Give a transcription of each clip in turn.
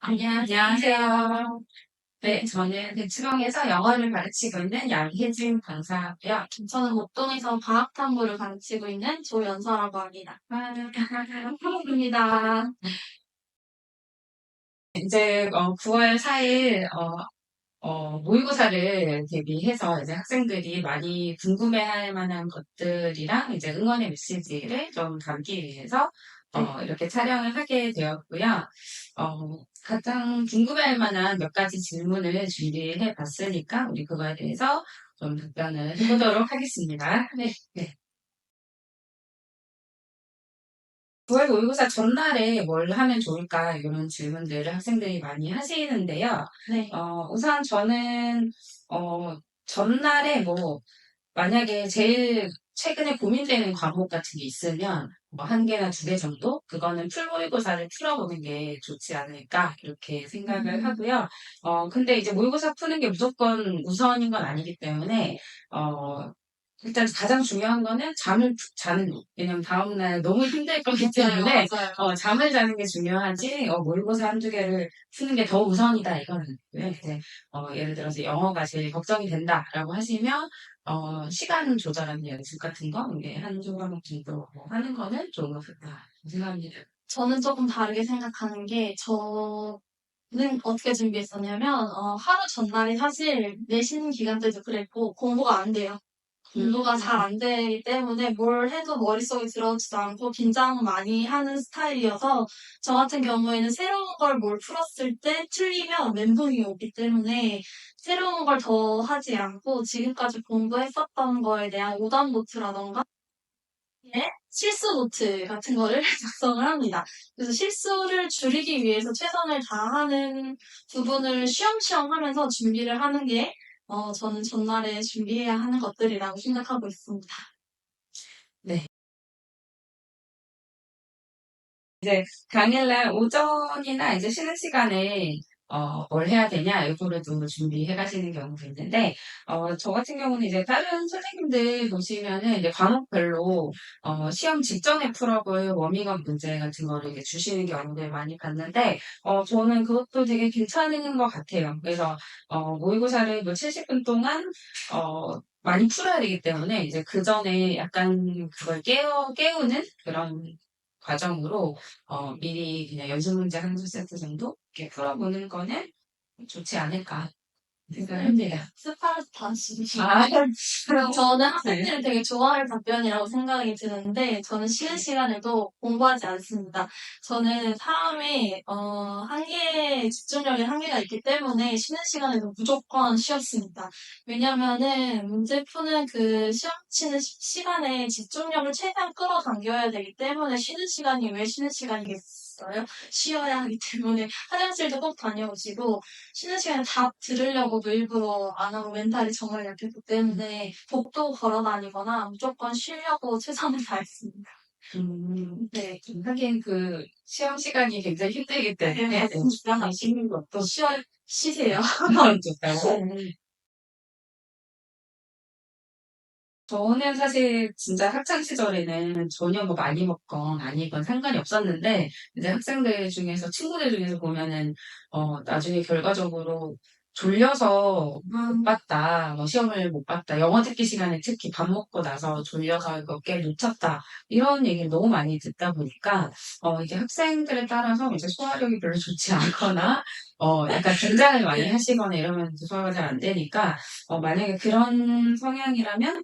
안녕하세요. 네, 저는 대치동에서 영어를 가르치고 있는 양혜진 강사고요. 저는 목동에서 과학탐구를 가르치고 있는 조연서라고 합니다. 반갑습니다. 이제 9월 4일 모의고사를 대비해서 이제 학생들이 많이 궁금해할 만한 것들이랑 이제 응원의 메시지를 좀 담기 위해서 네. 이렇게 촬영을 하게 되었고요. 가장 궁금해할 만한 몇 가지 질문을 준비해 봤으니까 우리 그거에 대해서 좀 답변을 해보도록 하겠습니다. 네. 네. 9월 모의고사 전날에 뭘 하면 좋을까? 이런 질문들을 학생들이 많이 하시는데요. 네. 우선 저는, 어, 전날에 뭐, 만약에 제일 최근에 고민되는 과목 같은 게 있으면, 뭐, 한 개나 두 개 정도? 그거는 풀모의고사를 풀어보는 게 좋지 않을까? 이렇게 생각을 하고요. 근데 이제 모의고사 푸는 게 무조건 우선인 건 아니기 때문에, 어, 일단 가장 중요한 거는 잠을 푹 자는 거. 왜냐면 다음날 너무 힘들 거기 때문에 맞아요. 잠을 자는 게 중요하지 모의고사 한두 개를 푸는 게 더 우선이다 이거는 아니고요. 이제 예를 들어서 영어가 제일 걱정이 된다라고 하시면 시간 조절하는 연습 같은 거 이게 한두 과목 정도 하는 거는 좋은 것 같다 생각합니다. 저는 조금 다르게 생각하는 게, 저는 어떻게 준비했었냐면, 하루 전날이 사실 내신 기간 때도 그랬고, 공부가 안 돼요. 공부가 잘 안 되기 때문에 뭘 해도 머릿속에 들어오지도 않고 긴장 많이 하는 스타일이어서 저 같은 경우에는 새로운 걸 뭘 풀었을 때 틀리면 멘붕이 오기 때문에 새로운 걸 더 하지 않고 지금까지 공부했었던 거에 대한 오답 노트라던가 실수 노트 같은 거를 작성을 합니다. 그래서 실수를 줄이기 위해서 최선을 다하는 부분을 쉬엄쉬엄 하면서 준비를 하는 게 저는 전날에 준비해야 하는 것들이라고 생각하고 있습니다. 네. 이제 당일날 오전이나 이제 쉬는 시간에 뭘 해야 되냐 이거를 좀 준비해 가시는 경우도 있는데 저 같은 경우는 이제 다른 선생님들 보시면은 이제 과목별로 시험 직전에 풀어볼 워밍업 문제 같은 거를 이렇게 주시는 경우를 많이 봤는데 저는 그것도 되게 괜찮은 것 같아요. 그래서 모의고사를 뭐 70분 동안 많이 풀어야 되기 때문에 이제 그 전에 약간 그걸 깨우는 그런 과정으로 미리 그냥 연습 문제 한두 세트 정도 이렇게 풀어보는 거는 좋지 않을까 생각을 합니다. 스파르타시. 아, 저는 네. 학생들이 되게 좋아할 답변이라고 생각이 드는데, 저는 쉬는 시간에도 공부하지 않습니다. 저는 사람의, 한계에, 집중력에 한계가 있기 때문에 쉬는 시간에도 무조건 쉬었습니다. 왜냐면은 문제 푸는 그 시험 치는 시간에 집중력을 최대한 끌어당겨야 되기 때문에 쉬는 시간이 왜 쉬는 시간이겠어요? 쉬어야 하기 때문에 화장실도 꼭 다녀오시고, 쉬는 시간에 답 들으려고도 일부러 안 하고 멘탈이 정말 약했기 때문에 복도 걸어 다니거나 무조건 쉬려고 최선을 다했습니다. 네. 하긴 그 시험 시간이 굉장히 힘들기 네, 때문에 맞습니다. 쉬는 것도 쉬세요. 좋다고. 저는 사실 진짜 학창 시절에는 전혀 뭐 많이 먹건 아니건 상관이 없었는데 이제 학생들 중에서 친구들 중에서 보면은 나중에 결과적으로 졸려서 못 봤다, 뭐 시험을 못 봤다, 영어 듣기 시간에 특히 밥 먹고 나서 졸려서 몇 개를 놓쳤다 이런 얘기를 너무 많이 듣다 보니까 이게 학생들에 따라서 이제 소화력이 별로 좋지 않거나 약간 긴장을 많이 하시거나 이러면 소화가 잘 안 되니까 만약에 그런 성향이라면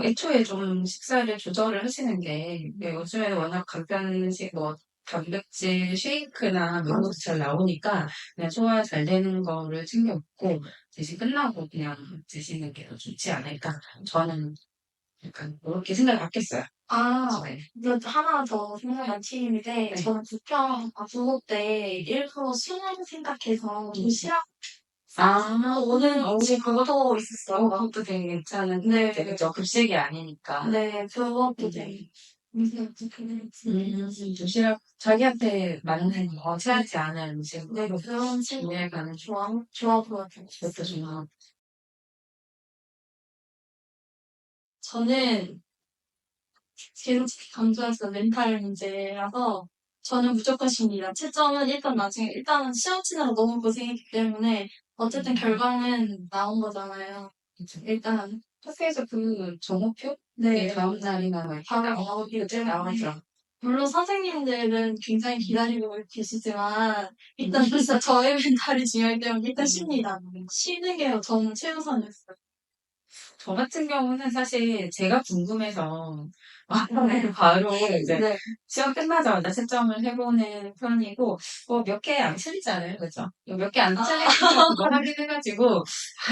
애초에 좀 식사를 조절을 하시는 게, 요즘에는 워낙 간편식, 뭐, 단백질 쉐이크나 이런 것도 잘 나오니까, 그냥 소화 잘 되는 거를 챙겨 먹고, 대신 끝나고 그냥 드시는 게 더 좋지 않을까. 저는 약간 그렇게 생각을 바뀌었어요. 네. 그래도 하나 더 생각난 팁인데, 네. 저는 부평, 국어 때 일부러 수능 생각해서 도시락 오늘, 혹시 그것도 있었어요? 그것도 되게 괜찮은, 네. 그죠? 급식이 아니니까. 네, 그것도 네. 되게. 도시락 자기한테 맞는 체하지 않은 음식 네, 그런 친구 준비해 가는 좋아 보여요. 것도 중요하고. 저는 계속 강조해서 멘탈 문제라서 저는 무조건 심리다. 채점은 일단 나중에, 일단은 시험 치느라 너무 고생했기 때문에, 어쨌든 결과는 나온 거잖아요. 그쵸. 일단, 학교에서 그 정오표? 네. 다음 날이나 막 바로 이렇게 나오기 그때 때문에. 나오죠. 물론 선생님들은 굉장히 기다리고 계시지만, 일단 진짜 저의 멘탈이 중요하기 때문에 일단 쉽니다. 쉬는 게 저는 최우선이었어요. 저 같은 경우는 사실 제가 궁금해서 바로 이제 네. 시험 끝나자마자 채점을 해보는 편이고 몇 개 안 틀리잖아요, 그죠? 몇 개 안 틀리면 그거 확인해가지고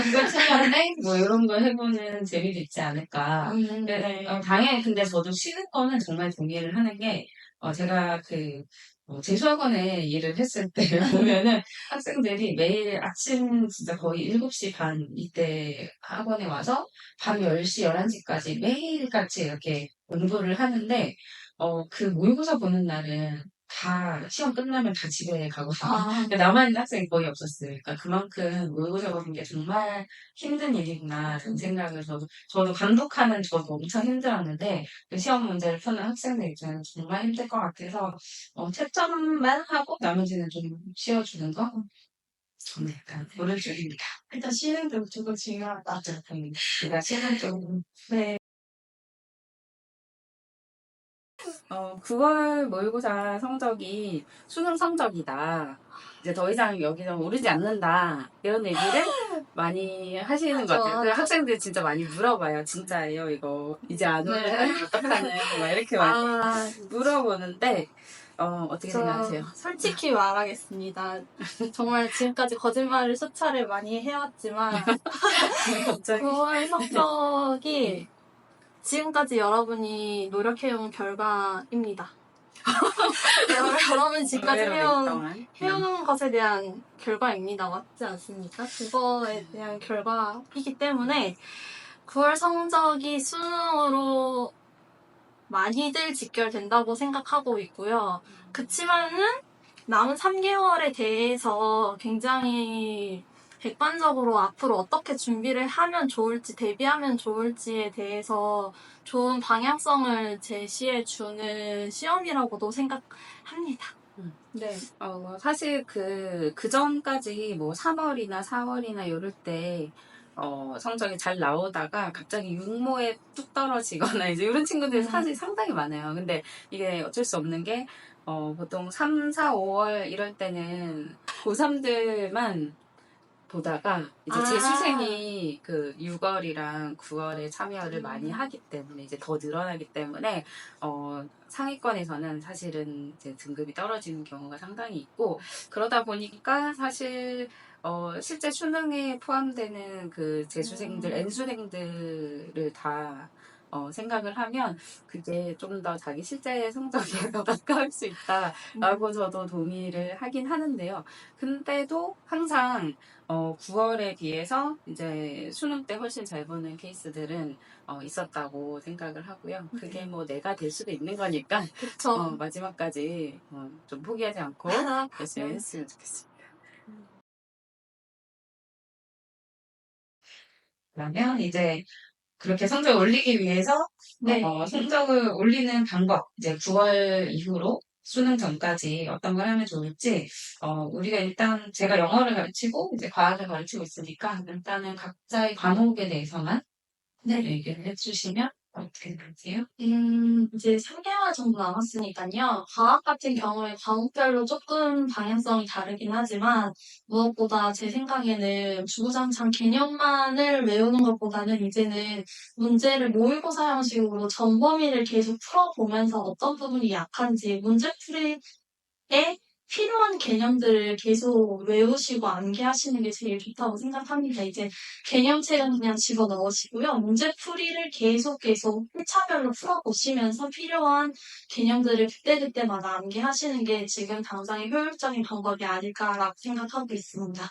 이거 틀렸네? 뭐 이런 거 해보는 재미도 있지 않을까. 네. 당연히 근데 저도 쉬는 거는 정말 동의를 하는 게 제가 재수학원에 일을 했을 때 보면은 학생들이 매일 아침 진짜 거의 7시 반 이때 학원에 와서 밤 10시, 11시까지 매일같이 이렇게 공부를 하는데, 그 모의고사 보는 날은 다 시험 끝나면 다 집에 가거든요. 아, 근데 남아있는 학생이 거의 없었어요. 그러니까 그만큼 모의고사 보는 게 정말 힘든 일이구나, 이런 생각을 저도 감독하는 저도 엄청 힘들었는데, 그 시험 문제를 푸는 학생들 입장에는 정말 힘들 것 같아서, 채점만 하고 나머지는 좀 쉬어주는 거? 저는 약간 그런 쪽입니다. 일단 쉬는 게 무조건 중요하다. 제가 쉬는 쪽은. 네. 9월 모의고사 성적이 수능 성적이다. 이제 더 이상 여기서 오르지 않는다. 이런 얘기를 많이 하시는 것 같아요. 그래서 학생들 진짜 많이 물어봐요. 진짜예요, 이거. 이제 안 오르면 어떡하는, 막 이렇게 많이 물어보는데, 어떻게 생각하세요? 솔직히 말하겠습니다. 정말 지금까지 거짓말을 수차례 많이 해왔지만, 갑자기. 9월 성적이 지금까지 여러분이 노력해온 결과입니다. 여러분 지금까지 해온 것에 대한 결과입니다. 맞지 않습니까? 그거에 대한 결과이기 때문에 9월 성적이 수능으로 많이들 직결된다고 생각하고 있고요. 그치만은 남은 3개월에 대해서 굉장히 객관적으로 앞으로 어떻게 준비를 하면 좋을지, 대비하면 좋을지에 대해서 좋은 방향성을 제시해주는 시험이라고도 생각합니다. 네. 사실 그 전까지 뭐 3월이나 4월이나 이럴 때, 성적이 잘 나오다가 갑자기 육모에 뚝 떨어지거나 이제 이런 친구들이 사실 상당히 많아요. 근데 이게 어쩔 수 없는 게, 보통 3, 4, 5월 이럴 때는 고3들만 보다가 이제 재수생이 그 6월이랑 9월에 참여를 많이 하기 때문에 이제 더 늘어나기 때문에 상위권에서는 사실은 이제 등급이 떨어지는 경우가 상당히 있고 그러다 보니까 사실 실제 수능에 포함되는 그 재수생들, N수생들을 다 생각을 하면 그게 좀 더 자기 실제 성적에 더 가까울 수 있다라고 저도 동의를 하긴 하는데요. 근데도 항상 9월에 비해서 이제 수능 때 훨씬 잘 보는 케이스들은 있었다고 생각을 하고요. 그게 뭐 내가 될 수도 있는 거니까 그쵸. 마지막까지 좀 포기하지 않고 열심히 했으면 좋겠습니다. 그러면 이제 그렇게 성적을 올리기 위해서 네. 성적을 올리는 방법, 이제 9월 이후로 수능 전까지 어떤 걸 하면 좋을지, 우리가 일단 제가 영어를 가르치고 이제 과학을 가르치고 있으니까 일단은 각자의 과목에 대해서만 얘기를 해주시면 어떻게 생각하세요? 이제 3개월 정도 남았으니까요. 과학 같은 경우에 과목별로 조금 방향성이 다르긴 하지만 무엇보다 제 생각에는 주구장창 개념만을 외우는 것보다는 이제는 문제를 모의고사 형식으로 전범위를 계속 풀어보면서 어떤 부분이 약한지 문제풀이에 필요한 개념들을 계속 외우시고 암기하시는 게 제일 좋다고 생각합니다. 이제 개념책은 그냥 집어넣으시고요. 문제풀이를 계속 1차별로 풀어보시면서 필요한 개념들을 그때그때마다 암기하시는 게 지금 당장의 효율적인 방법이 아닐까라고 생각하고 있습니다.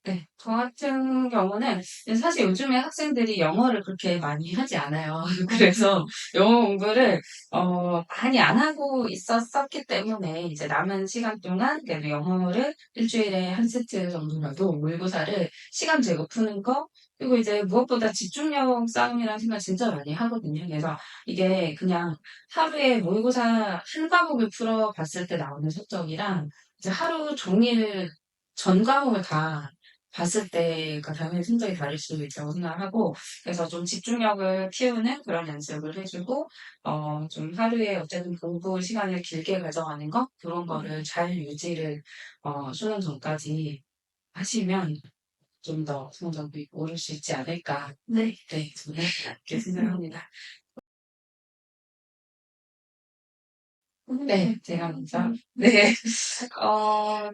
네. 저 같은 경우는 사실 요즘에 학생들이 영어를 그렇게 많이 하지 않아요. 그래서 영어 공부를 많이 안 하고 있었었기 때문에 이제 남은 시간 동안 그래도 영어를 일주일에 한 세트 정도라도 모의고사를 시간 재고 푸는 거 그리고 이제 무엇보다 집중력 싸움이라는 생각 진짜 많이 하거든요. 그래서 이게 그냥 하루에 모의고사 한 과목을 풀어봤을 때 나오는 성적이랑 이제 하루 종일 전 과목을 다 봤을 때가 당연히 성적이 다를 수 있다고 생각하고, 그래서 좀 집중력을 키우는 그런 연습을 해주고, 좀 하루에 어쨌든 공부 시간을 길게 가져가는 거, 그런 거를 잘 유지를, 수능 전까지 하시면 좀 더 성적이 오를 수 있지 않을까. 네. 네, 저는 그렇게 생각합니다. 네, 제가 먼저. 네. 어,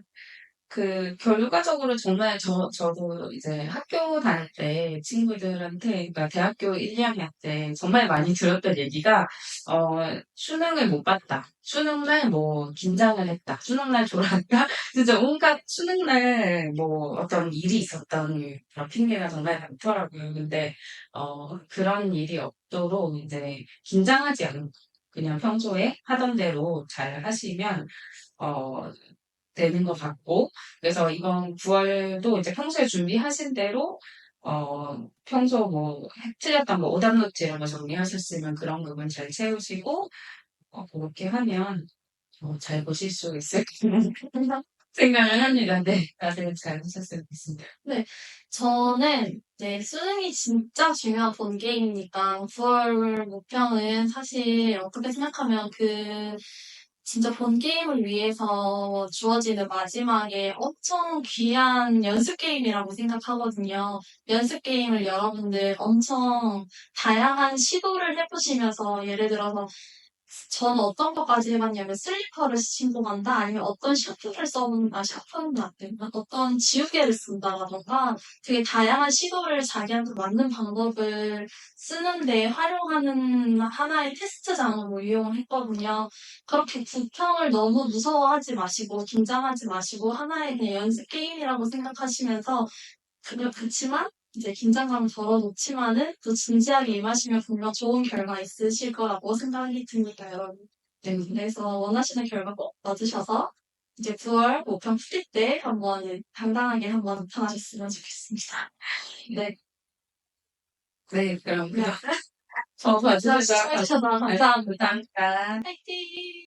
결과적으로 정말 저도 이제 학교 다닐 때 친구들한테, 그러니까 대학교 1, 2학년 때 정말 많이 들었던 얘기가, 수능을 못 봤다. 수능날 뭐 긴장을 했다. 수능날 졸았다. 진짜 온갖 수능날 뭐 어떤 일이 있었던 그런 핑계가 정말 많더라고요. 근데, 그런 일이 없도록 이제 긴장하지 않고 그냥 평소에 하던 대로 잘 하시면, 어, 되는 것 같고, 그래서 이번 9월도 이제 평소에 준비하신 대로, 평소 뭐, 틀렸던 뭐, 오답노트 이런 거 정리하셨으면 그런 부분 잘 채우시고, 그렇게 하면, 잘 보실 수 있을 거라고 생각을 합니다. 네. 다들 잘 하셨으면 좋겠습니다. 네, 저는 네, 수능이 진짜 중요한 본게임이니까 9월 목표는 사실 어떻게 생각하면 진짜 본게임을 위해서 주어지는 마지막에 엄청 귀한 연습 게임이라고 생각하거든요. 연습 게임을 여러분들 엄청 다양한 시도를 해보시면서 예를 들어서 저는 어떤 것까지 해봤냐면 슬리퍼를 신고 간다 아니면 어떤 샤프를 써본다 샤프는 낫다 어떤 지우개를 쓴다라던가 되게 다양한 시도를 자기한테 맞는 방법을 쓰는데 활용하는 하나의 테스트장으로 이용을 했거든요. 그렇게 부평을 너무 무서워하지 마시고 긴장하지 마시고 하나의 그냥 연습 게임이라고 생각하시면서 그치만 이제 긴장감 덜어놓지만은 또 진지하게 임하시면 분명 좋은 결과 있으실 거라고 생각이 듭니다, 여러분. 네, 그래서 원하시는 결과 꼭 얻으셔서 이제 9월 모평 풀이 때 한번 당당하게 한번 나타나셨으면 좋겠습니다. 네, 네, 그럼 네. 저 봐주셔서 시청해주셔서 감사합니다. 감사합니다. 화이팅!